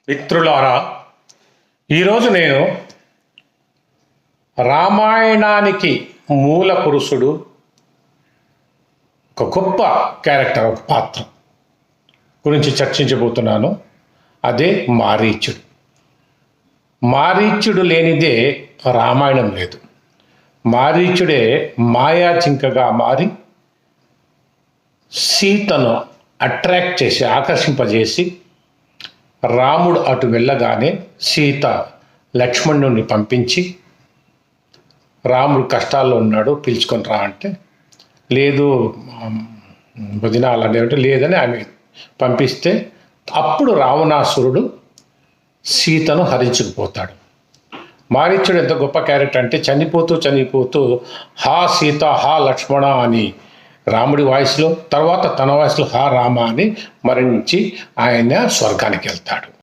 మిత్రులారా, ఈరోజు నేను రామాయణానికి మూల పురుషుడు, ఒక గొప్ప క్యారెక్టర్, ఒక పాత్ర గురించి చర్చించబోతున్నాను. అదే మారీచుడు. మారీచుడు లేనిదే రామాయణం లేదు. మారీచుడే మాయాచింకగా మారి సీతను అట్రాక్ట్ చేసి, ఆకర్షింపజేసి, రాముడు అటు వెళ్ళగానే సీత లక్ష్మణుడిని పంపించి, రాముడు కష్టాల్లో ఉన్నాడు పిలుచుకొని రా అంటే, లేదు వదిన అలాంటి అంటే లేదని ఆమె పంపిస్తే, అప్పుడు రావణాసురుడు సీతను హరించుకుపోతాడు. మారీచుడు ఎంత గొప్ప క్యారెక్టర్ అంటే, చనిపోతూ హా సీత హా లక్ష్మణ అని రాముడి వాయిస్లో, తర్వాత తన వాయిస్లో హా రామ అని మరణించి ఆయన స్వర్గానికి వెళ్తాడు.